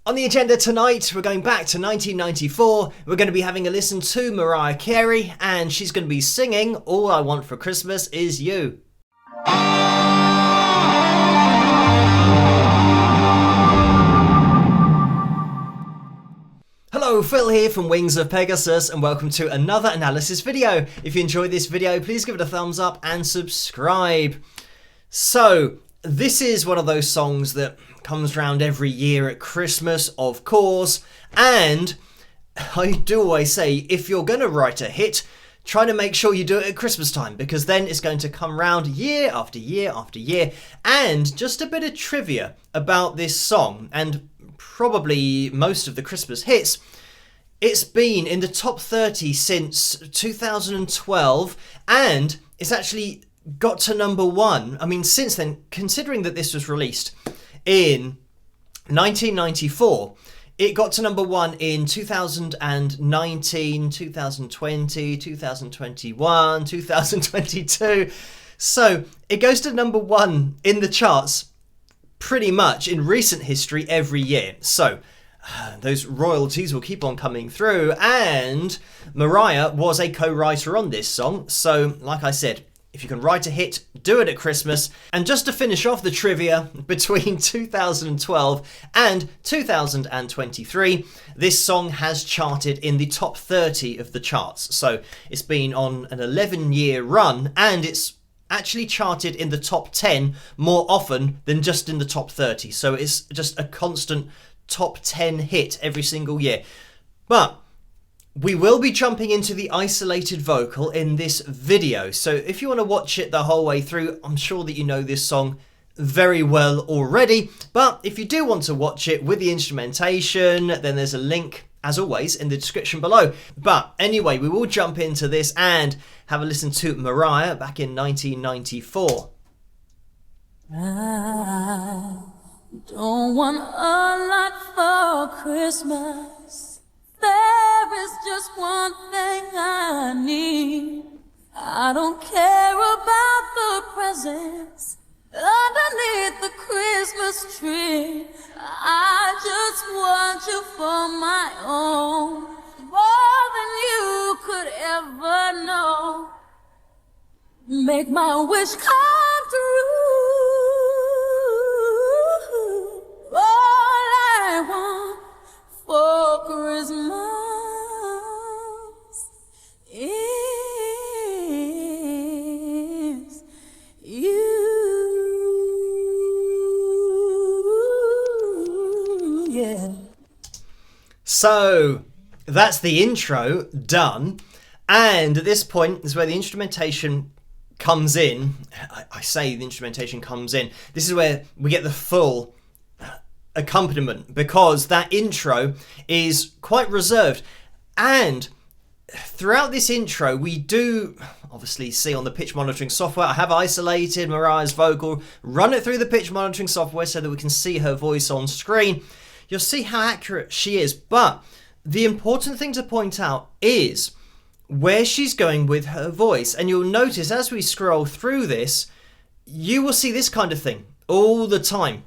On the agenda tonight, we're going back to 1994. We're going to be having a listen to Mariah Carey, and she's going to be singing All I Want for Christmas Is You. Hello, Phil here from Wings of Pegasus, and welcome to another analysis video. If you enjoyed this video, please give it a thumbs up and subscribe. So, this is one of those songs that comes round every year at Christmas, of course, and I do always say, if you're going to write a hit, try to make sure you do it at Christmas time, because then it's going to come round year after year after year. And just a bit of trivia about this song, and probably most of the Christmas hits, it's been in the top 30 since 2012, and it's actually got to number one. I mean, since then, considering that this was released in 1994, it got to number one in 2019, 2020, 2021, 2022. So it goes to number one in the charts pretty much in recent history every year. So those royalties will keep on coming through, and Mariah was a co-writer on this song. So like I said, if you can write a hit, do it at Christmas. And just to finish off the trivia, between 2012 and 2023, this song has charted in the top 30 of the charts. So it's been on an 11-year run, and it's actually charted in the top 10 more often than just in the top 30. So it's just a constant top 10 hit every single year. But we will be jumping into the isolated vocal in this video, so if you want to watch it the whole way through, I'm sure that you know this song very well already, but if you do want to watch it with the instrumentation, then there's a link, as always, in the description below. But anyway, we will jump into this and have a listen to Mariah back in 1994. I don't want a lot for Christmas. There is just one thing I need. I don't care about the presents underneath the Christmas tree. I just want you for my own, more than you could ever know. Make my wish come true. All I want for Christmas is you. Yeah. So that's the intro done, and at this point is where the instrumentation comes in. I say the instrumentation comes in. This is where we get the full accompaniment, because that intro is quite reserved, and throughout this intro we do obviously see on the pitch monitoring software, I have isolated Mariah's vocal, run it through the pitch monitoring software so that we can see her voice on screen. You'll see how accurate she is, but the important thing to point out is where she's going with her voice, and you'll notice as we scroll through this, you will see this kind of thing all the time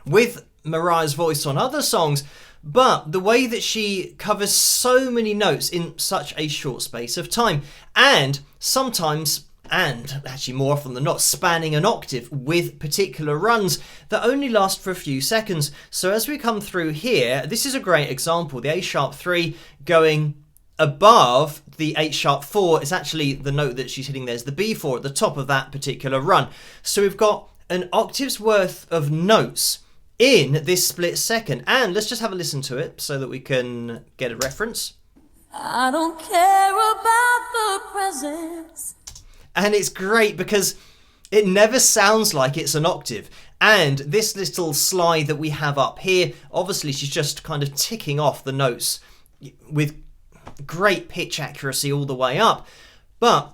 with Mariah's voice on other songs, but the way that she covers so many notes in such a short space of time, and sometimes, and actually more often than not, spanning an octave with particular runs that only last for a few seconds. So as we come through here, this is a great example. The A sharp 3 going above the H sharp 4 is actually the note that she's hitting. There's the B4 at the top of that particular run. So we've got an octave's worth of notes in this split second, and let's just have a listen to it so that we can get a reference. I don't care about the presents. And it's great because it never sounds like it's an octave. And this little slide that we have up here, obviously she's just kind of ticking off the notes with great pitch accuracy all the way up. But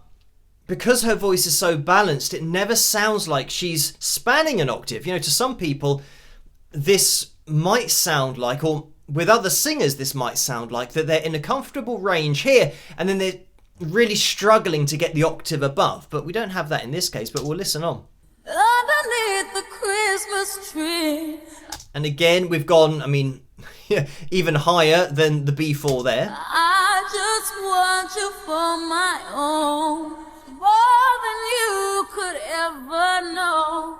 because her voice is so balanced, it never sounds like she's spanning an octave. You know, to some people, this might sound like, or with other singers, this might sound like that they're in a comfortable range here, and then they're really struggling to get the octave above. But we don't have that in this case, but we'll listen on. Underneath the Christmas tree. And again, we've gone, I mean, even higher than the B4 there. I just want you for my own, more than you could ever know.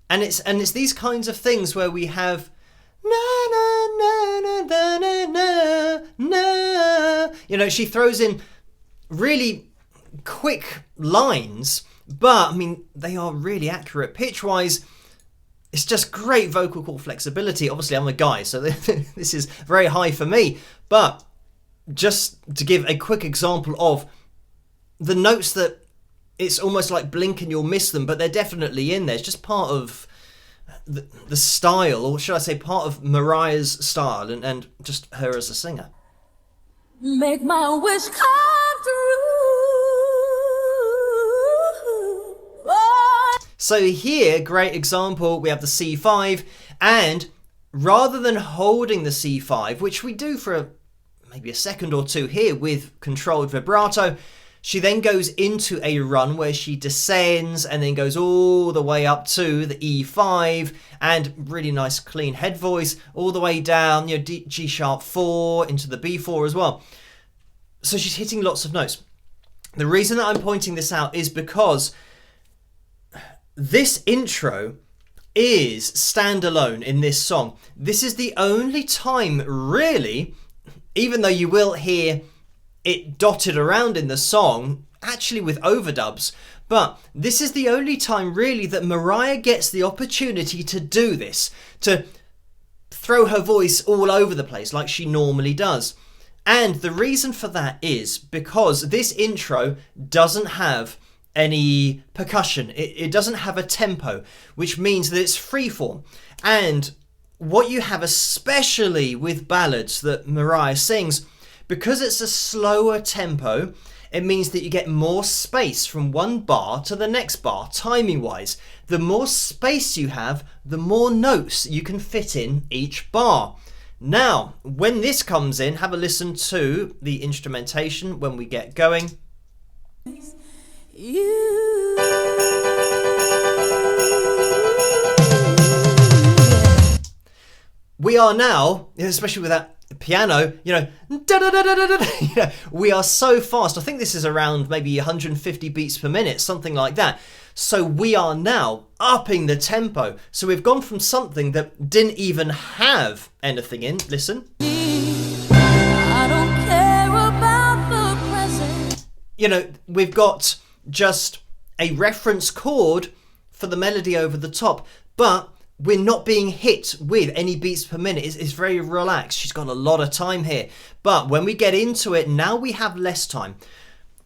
And it's these kinds of things where we have na na na na na na na na. You know, she throws in really quick lines, but I mean they are really accurate pitch-wise. It's just great vocal cord flexibility. Obviously, I'm a guy, so this is very high for me. But just to give a quick example of the notes that it's almost like blink and you'll miss them, but they're definitely in there. It's just part of the style, or should I say part of Mariah's style and just her as a singer. Make my wish come true. Oh. So here, great example, we have the C5, and rather than holding the C5, which we do for maybe a second or two here with controlled vibrato, she then goes into a run where she descends and then goes all the way up to the E5 and really nice clean head voice all the way down, you know, G sharp 4 into the B4 as well. So she's hitting lots of notes. The reason that I'm pointing this out is because this intro is standalone in this song. This is the only time really, even though you will hear it dotted around in the song, actually with overdubs, but this is the only time really that Mariah gets the opportunity to do this, to throw her voice all over the place like she normally does. And the reason for that is because this intro doesn't have any percussion. It doesn't have a tempo, which means that it's freeform. And what you have, especially with ballads that Mariah sings, because it's a slower tempo, it means that you get more space from one bar to the next bar, timing-wise. The more space you have, the more notes you can fit in each bar. Now, when this comes in, have a listen to the instrumentation when we get going. We are now, especially with that piano, you know, we are so fast. I think this is around maybe 150 beats per minute, something like that. So we are now upping the tempo. So we've gone from something that didn't even have anything in. Listen. I don't care about the present. You know, we've got just a reference chord for the melody over the top, but we're not being hit with any beats per minute. It's very relaxed. She's got a lot of time here. But when we get into it, now we have less time.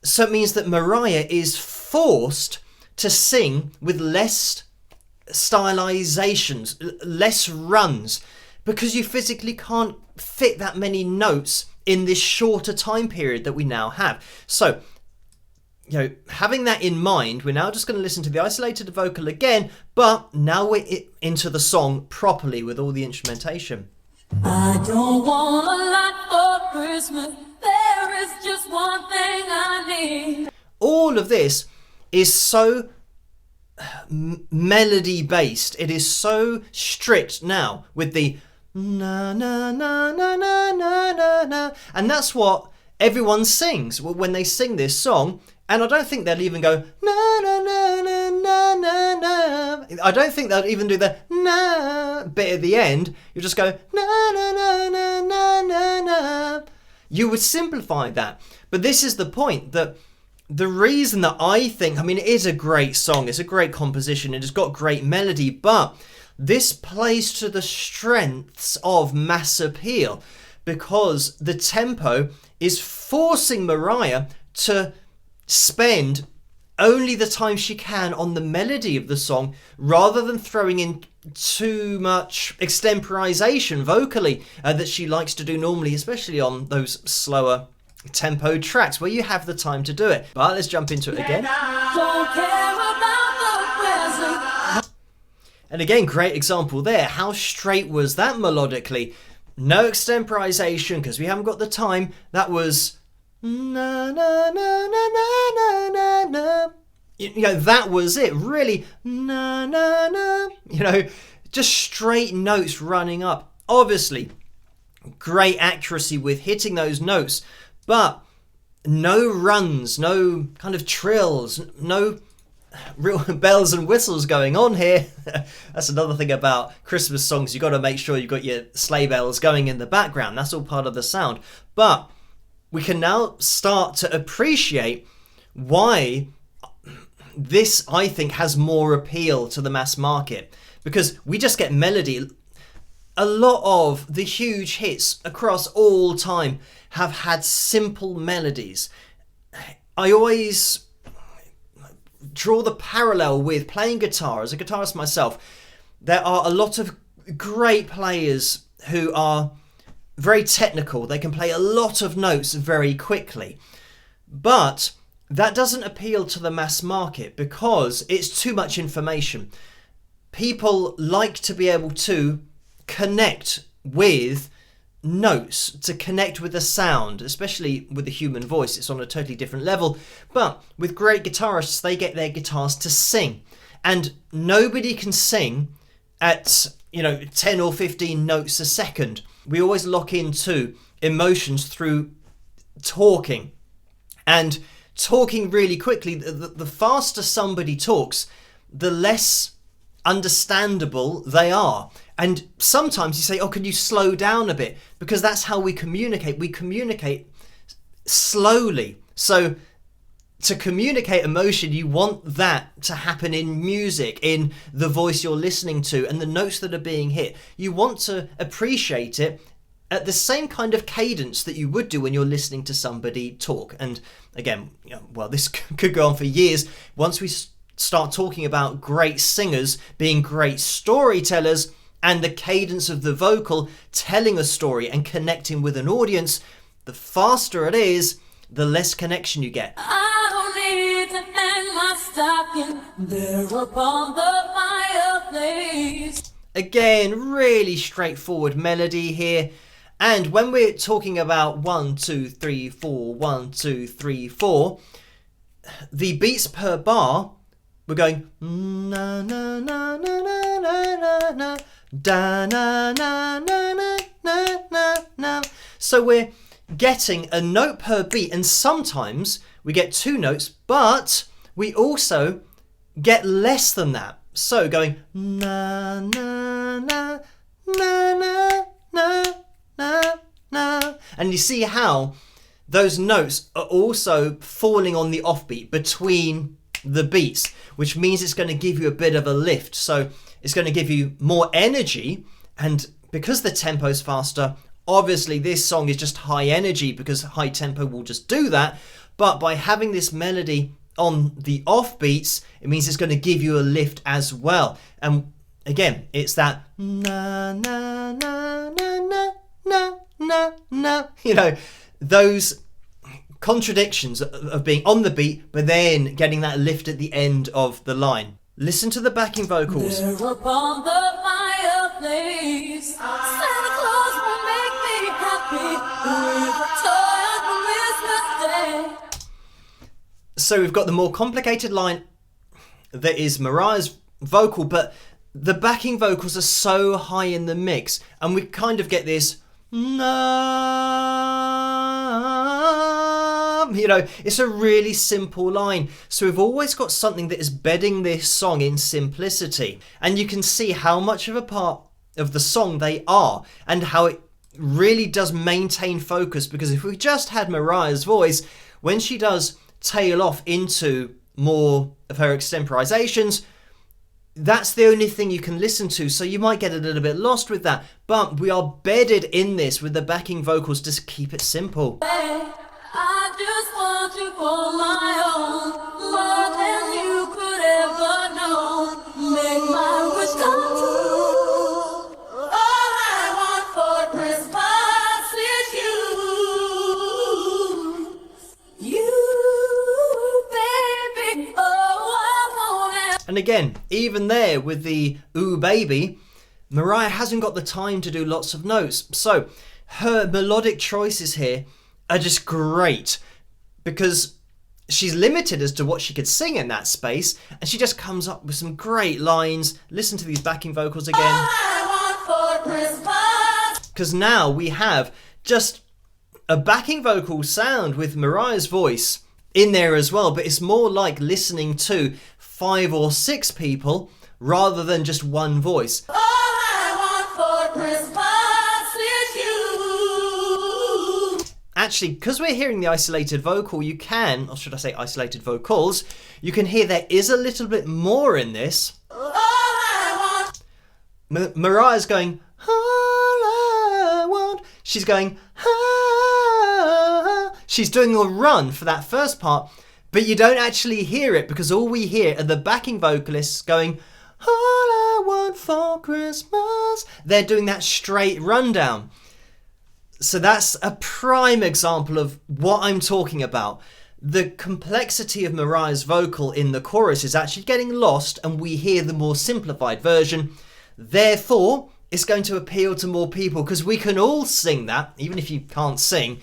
So it means that Mariah is forced to sing with less stylizations, less runs, because you physically can't fit that many notes in this shorter time period that we now have. So, you know, having that in mind, we're now just going to listen to the isolated vocal again, but now we're into the song properly with all the instrumentation. I don't want a lot for Christmas. There is just one thing I need. All of this is so melody based. It is so strict now with the na na na na na na na na, and that's what everyone sings when they sing this song. And I don't think they'll even go na na na na na na na. I don't think they'll even do the na bit at the end. You just go na na na na na na na. You would simplify that, but this is the point, that the reason that I think, I mean, it is a great song, it's a great composition, it has got great melody, but this plays to the strengths of mass appeal because the tempo is forcing Mariah to spend only the time she can on the melody of the song rather than throwing in too much extemporization vocally that she likes to do normally, especially on those slower tempo tracks where you have the time to do it. But let's jump into it again. Don't care about the present. And again, great example there. How straight was that melodically? No extemporization because we haven't got the time. That was na na na na na na na na. You know, that was it. Really, na na na. You know, just straight notes running up. Obviously, great accuracy with hitting those notes, but no runs, no kind of trills, no real bells and whistles going on here. That's another thing about Christmas songs. You've got to make sure you've got your sleigh bells going in the background. That's all part of the sound. But we can now start to appreciate why this, I think, has more appeal to the mass market, because we just get melody. A lot of the huge hits across all time have had simple melodies. I always draw the parallel with playing guitar. As a guitarist myself, there are a lot of great players who are very technical. They can play a lot of notes very quickly. But that doesn't appeal to the mass market because it's too much information. People like to be able to connect with notes, to connect with the sound, especially with the human voice. It's on a totally different level. But with great guitarists, they get their guitars to sing, and nobody can sing at 10 or 15 notes a second. We always lock into emotions through talking, and talking really quickly. The faster somebody talks, the less understandable they are. And sometimes you say, oh, can you slow down a bit? Because that's how we communicate. We communicate slowly. So to communicate emotion, you want that to happen in music, in the voice you're listening to and the notes that are being hit. You want to appreciate it at the same kind of cadence that you would do when you're listening to somebody talk. And again, this could go on for years. Once we start talking about great singers being great storytellers, and the cadence of the vocal telling a story and connecting with an audience, the faster it is, the less connection you get. I don't need to hang my stocking there upon the fireplace. Again, really straightforward melody here. And when we're talking about 1, 2, 3, 4, 1, 2, 3, 4, the beats per bar, we're going na na na na na na na na. Da na na na na na na na. So we're getting a note per beat, and sometimes we get 2 notes, but we also get less than that. So going na na na na na na na na, and you see how those notes are also falling on the offbeat between the beats, which means it's going to give you a bit of a lift. So it's going to give you more energy, and because the tempo's faster, obviously this song is just high energy because high tempo will just do that. But by having this melody on the off beats, it means it's going to give you a lift as well. And again, it's that na na na na na na na, those contradictions of being on the beat but then getting that lift at the end of the line. Listen to the backing vocals. There upon the fireplace, Santa Claus will make me happy with a toy on Christmas Day. So we've got the more complicated line that is Mariah's vocal, but the backing vocals are so high in the mix, and we kind of get this it's a really simple line. So we've always got something that is bedding this song in simplicity, and you can see how much of a part of the song they are and how it really does maintain focus. Because if we just had Mariah's voice, when she does tail off into more of her extemporizations, that's the only thing you can listen to, so you might get a little bit lost with that. But we are bedded in this with the backing vocals to keep it simple. I just want you for my own, more than you could ever know. Make my wish come true. All I want for Christmas is you, baby. Oh, I want it. And again, even there with the ooh baby, Mariah hasn't got the time to do lots of notes. So her melodic choices here are just great because she's limited as to what she could sing in that space, and she just comes up with some great lines. Listen to these backing vocals again. All I want for Christmas because now we have just a backing vocal sound with Mariah's voice in there as well, but it's more like listening to 5 or 6 people rather than just one voice. All I want for Christmas is you. Actually, because we're hearing the isolated vocal, you can, or should I say isolated vocals, you can hear there is a little bit more in this. All I want. Mariah's going, all I want. She's going, ah. She's doing a run for that first part, but you don't actually hear it because all we hear are the backing vocalists going, all I want for Christmas. They're doing that straight rundown. So that's a prime example of what I'm talking about. The complexity of Mariah's vocal in the chorus is actually getting lost, and we hear the more simplified version. Therefore, it's going to appeal to more people because we can all sing that, even if you can't sing.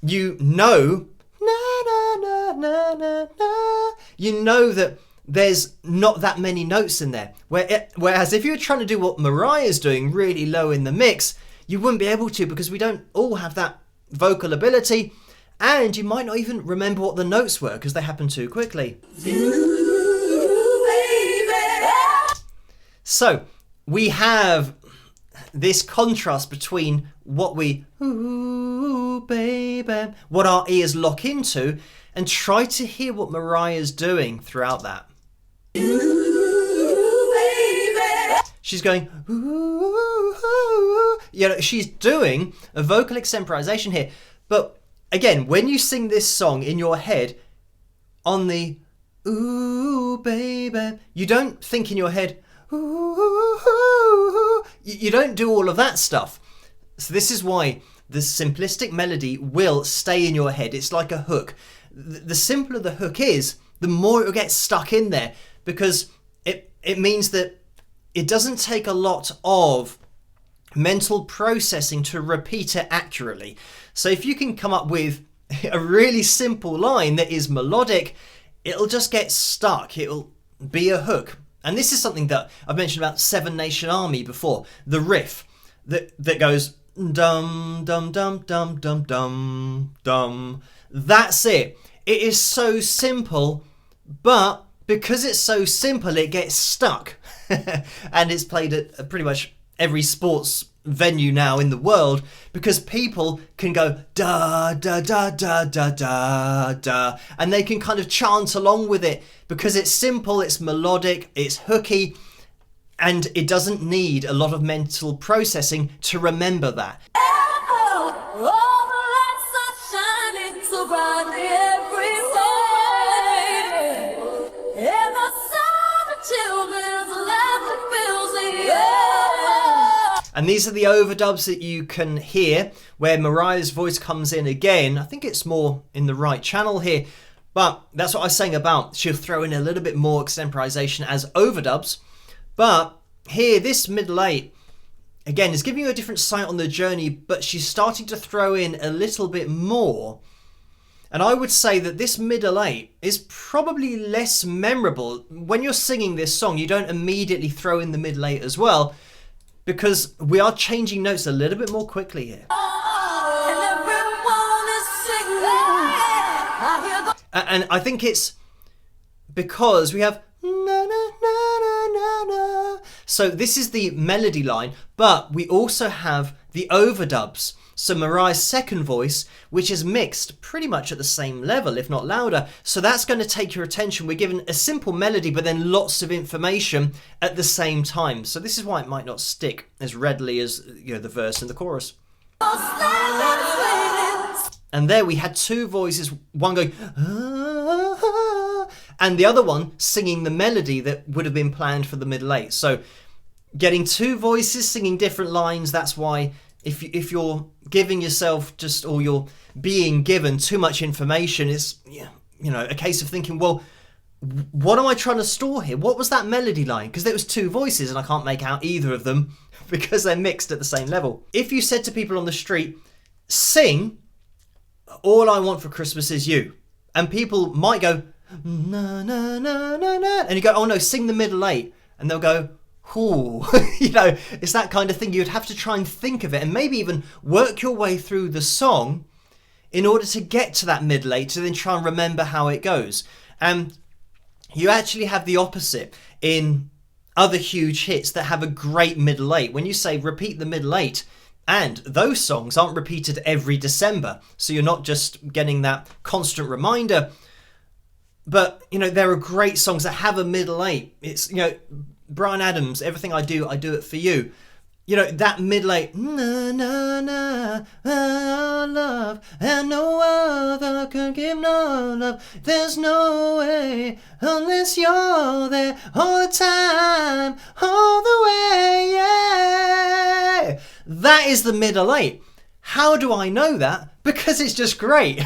You know, na na na na na na. You know that there's not that many notes in there. Whereas if you were trying to do what Mariah's doing really low in the mix, you wouldn't be able to because we don't all have that vocal ability, and you might not even remember what the notes were because they happen too quickly. You, baby. So we have this contrast between what we, ooh, baby, what our ears lock into, and try to hear what Mariah's doing throughout that. You, baby. She's going, ooh, you know, she's doing a vocal extemporization here. But again, when you sing this song in your head on the ooh, baby, you don't think in your head, ooh, you don't do all of that stuff. So this is why the simplistic melody will stay in your head. It's like a hook. The simpler the hook is, the more it will get stuck in there, because it means that it doesn't take a lot of mental processing to repeat it accurately. So if you can come up with a really simple line that is melodic, it'll just get stuck. It'll be a hook. And this is something that I've mentioned about Seven Nation Army before. The riff that goes dum dum dum dum dum dum dum. That's it. It is so simple, but because it's so simple, it gets stuck. And it's played at pretty much every sports venue now in the world because people can go da da da da da da da, and they can kind of chant along with it because it's simple, it's melodic, it's hooky, and it doesn't need a lot of mental processing to remember that. Oh, all the lights are shining so brightly every day, and the sound of children's laughter fills the air. And these are the overdubs that you can hear where Mariah's voice comes in again. I think it's more in the right channel here, but that's what I was saying about she'll throw in a little bit more extemporization as overdubs. But here, this middle 8, again, is giving you a different sight on the journey, but she's starting to throw in a little bit more. And I would say that this middle 8 is probably less memorable. When you're singing this song, you don't immediately throw in the middle 8 as well, because we are changing notes a little bit more quickly here. And everyone is singing. I hear the And I think it's because we have na na na na na na. So this is the melody line, but we also have the overdubs. So Mariah's second voice, which is mixed pretty much at the same level, if not louder. So that's going to take your attention. We're given a simple melody, but then lots of information at the same time. So this is why it might not stick as readily as, you know, the verse and the chorus. And there we had two voices, one going, ah, and the other one singing the melody that would have been planned for the middle 8. So getting two voices singing different lines, that's why if you're giving yourself just, or you're being given too much information, it's, you know, a case of thinking, well, what am I trying to store here? What was that melody line? Because there was two voices and I can't make out either of them because they're mixed at the same level. If you said to people on the street, sing All I Want for Christmas Is You, and people might go, na na na na na, and you go, oh no, sing the middle 8, and they'll go, ooh, you know, it's that kind of thing. You'd have to try and think of it and maybe even work your way through the song in order to get to that middle eight, to then try and remember how it goes. And you actually have the opposite in other huge hits that have a great middle eight. When you say repeat the middle eight, and those songs aren't repeated every December, so you're not just getting that constant reminder, but, you know, there are great songs that have a middle eight. It's, you know, Bryan Adams, Everything I Do It For You. You know, that middle eight, na na na, love, and no other can give no love. There's no way unless you're there all the time, all the way, yeah. That is the middle eight. How do I know that? Because it's just great.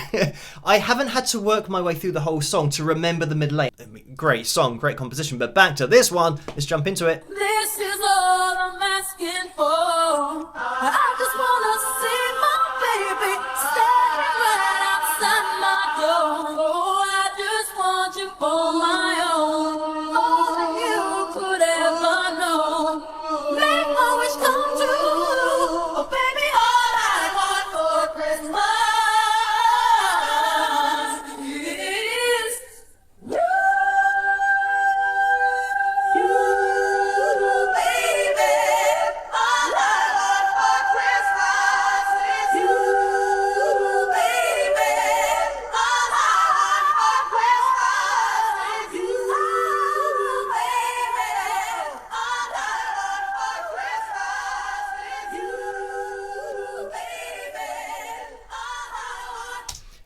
I haven't had to work my way through the whole song to remember the middle eight. Great song, great composition, but back to this one. Let's jump into it. This is all I'm asking for. I just wanna see my baby standing right outside my door. Oh, I just want you for my own. All you could ever know. Make my wish come true. Oh, baby, all I want for Christmas is you.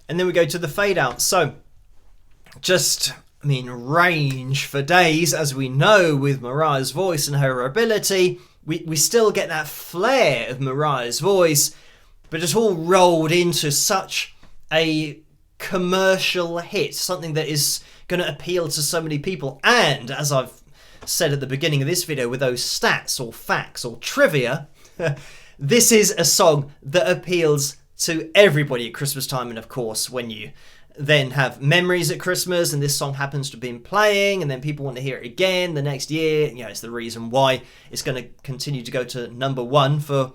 And then we go to the fade out. So just, I mean, range for days, as we know with Mariah's voice and her ability. We still get that flair of Mariah's voice, but it's all rolled into such a commercial hit, something that is going to appeal to so many people. And as I've said at the beginning of this video, with those stats or facts or trivia, this is a song that appeals to everybody at Christmas time. And of course, when you then have memories at Christmas and this song happens to be playing and then people want to hear it again the next year, you know, it's the reason why it's going to continue to go to number one for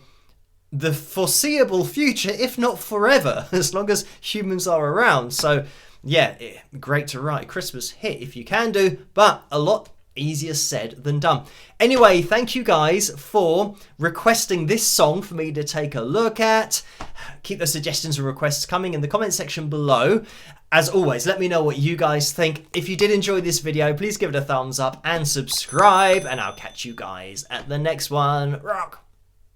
the foreseeable future, if not forever, as long as humans are around. So yeah, great to write a Christmas hit if you can do, but a lot easier said than done. Anyway, thank you guys for requesting this song for me to take a look at. Keep those suggestions and requests coming in the comment section below. As always, let me know what you guys think. If you did enjoy this video, please give it a thumbs up and subscribe, and I'll catch you guys at the next one. Rock!